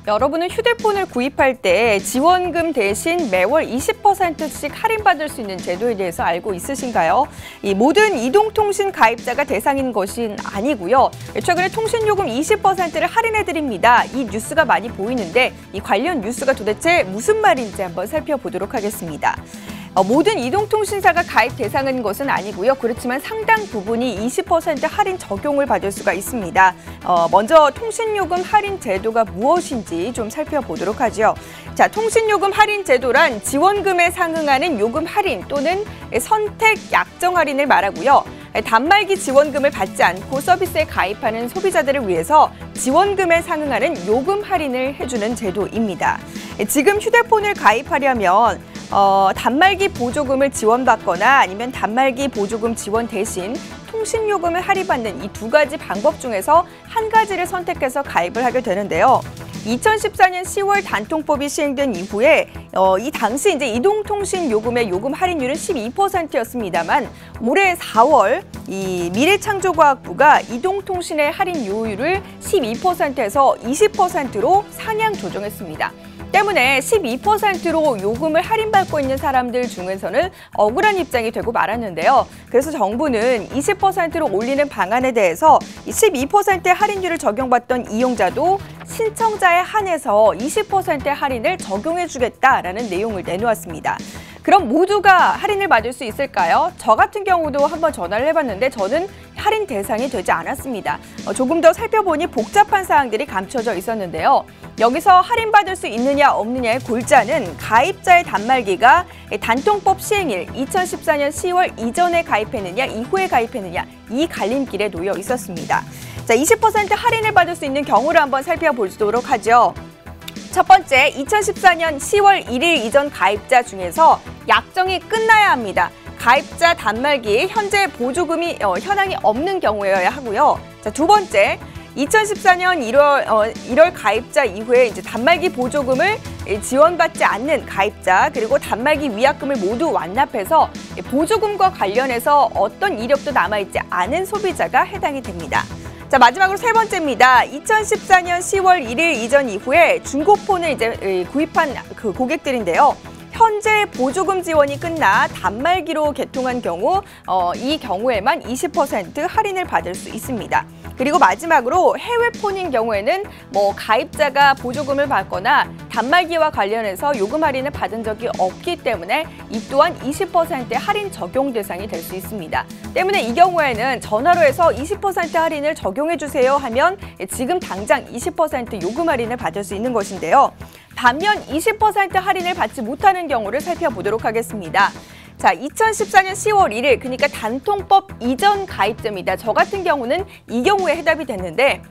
여러분은 휴대폰을 구입할 때 지원금 대신 매월 20%씩 할인받을 수 있는 제도에 대해서 알고 있으신가요? 이 모든 이동통신 가입자가 대상인 것은 아니고요. 최근에 통신요금 20%를 할인해드립니다. 이 뉴스가 많이 보이는데 이 관련 뉴스가 도대체 무슨 말인지 한번 살펴보도록 하겠습니다. 모든 이동통신사가 가입 대상인 것은 아니고요. 그렇지만 상당 부분이 20% 할인 적용을 받을 수가 있습니다. 먼저 통신요금 할인 제도가 무엇인지 좀 살펴보도록 하죠. 자, 통신요금 할인 제도란 지원금에 상응하는 요금 할인 또는 선택 약정 할인을 말하고요. 단말기 지원금을 받지 않고 서비스에 가입하는 소비자들을 위해서 지원금에 상응하는 요금 할인을 해주는 제도입니다. 지금 휴대폰을 가입하려면 단말기 보조금을 지원받거나 아니면 단말기 보조금 지원 대신 통신요금을 할인받는 이 두 가지 방법 중에서 한 가지를 선택해서 가입을 하게 되는데요. 2014년 10월 단통법이 시행된 이후에 이 당시 이제 이동통신 요금의 요금 할인율은 12%였습니다만 올해 4월 이 미래창조과학부가 이동통신의 할인율을 12%에서 20%로 상향 조정했습니다. 때문에 12%로 요금을 할인받고 있는 사람들 중에서는 억울한 입장이 되고 말았는데요. 그래서 정부는 20%로 올리는 방안에 대해서 12%의 할인율을 적용받던 이용자도 신청자에 한해서 20%의 할인을 적용해주겠다라는 내용을 내놓았습니다. 그럼 모두가 할인을 받을 수 있을까요? 저 같은 경우도 한번 전화를 해봤는데 저는 할인 대상이 되지 않았습니다. 조금 더 살펴보니 복잡한 사항들이 감춰져 있었는데요. 여기서 할인받을 수 있느냐 없느냐의 골자는 가입자의 단말기가 단통법 시행일 2014년 10월 이전에 가입했느냐 이후에 가입했느냐 이 갈림길에 놓여 있었습니다. 자, 20% 할인을 받을 수 있는 경우를 한번 살펴보도록 하죠. 첫 번째, 2014년 10월 1일 이전 가입자 중에서 약정이 끝나야 합니다. 가입자 단말기에 현재 보조금이 현황이 없는 경우여야 하고요. 자, 두 번째, 2014년 1월 가입자 이후에 이제 단말기 보조금을 지원받지 않는 가입자 그리고 단말기 위약금을 모두 완납해서 보조금과 관련해서 어떤 이력도 남아있지 않은 소비자가 해당이 됩니다. 자, 마지막으로 세 번째입니다. 2014년 10월 1일 이전 이후에 중고폰을 이제 구입한 그 고객들인데요. 현재 보조금 지원이 끝나 단말기로 개통한 경우 이 경우에만 20% 할인을 받을 수 있습니다. 그리고 마지막으로 해외폰인 경우에는 가입자가 보조금을 받거나 단말기와 관련해서 요금 할인을 받은 적이 없기 때문에 이 또한 20%의 할인 적용 대상이 될 수 있습니다. 때문에 이 경우에는 전화로 해서 20% 할인을 적용해 주세요 하면 지금 당장 20% 요금 할인을 받을 수 있는 것인데요. 반면 20% 할인을 받지 못하는 경우를 살펴보도록 하겠습니다. 자, 2014년 10월 1일, 그러니까 단통법 이전 가입자입니다. 저 같은 경우는 이 경우에 해답이 됐는데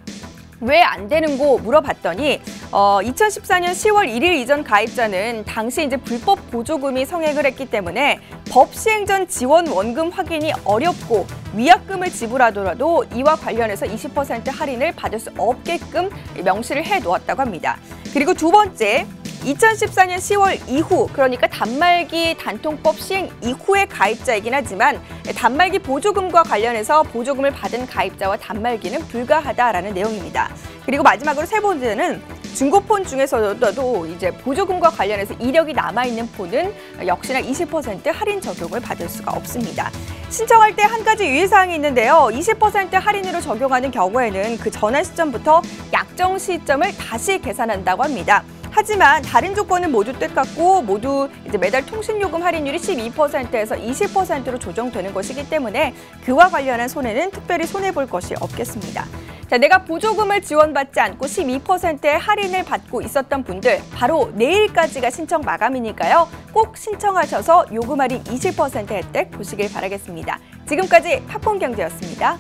왜 안 되는고 물어봤더니 2014년 10월 1일 이전 가입자는 당시 이제 불법 보조금이 성액을 했기 때문에 법 시행 전 지원 원금 확인이 어렵고 위약금을 지불하더라도 이와 관련해서 20% 할인을 받을 수 없게끔 명시를 해놓았다고 합니다. 그리고 두 번째, 2014년 10월 이후, 그러니까 단말기 단통법 시행 이후의 가입자이긴 하지만 단말기 보조금과 관련해서 보조금을 받은 가입자와 단말기는 불가하다라는 내용입니다. 그리고 마지막으로 세 번째는 중고폰 중에서도 이제 보조금과 관련해서 이력이 남아있는 폰은 역시나 20% 할인 적용을 받을 수가 없습니다. 신청할 때 한 가지 유의사항이 있는데요. 20% 할인으로 적용하는 경우에는 그 전환 시점부터 약정 시점을 다시 계산한다고 합니다. 하지만 다른 조건은 모두 똑같고 모두 이제 매달 통신요금 할인율이 12%에서 20%로 조정되는 것이기 때문에 그와 관련한 손해는 특별히 손해볼 것이 없겠습니다. 자, 내가 보조금을 지원받지 않고 12%의 할인을 받고 있었던 분들 바로 내일까지가 신청 마감이니까요. 꼭 신청하셔서 요금 할인 20% 혜택 보시길 바라겠습니다. 지금까지 팝콘경제였습니다.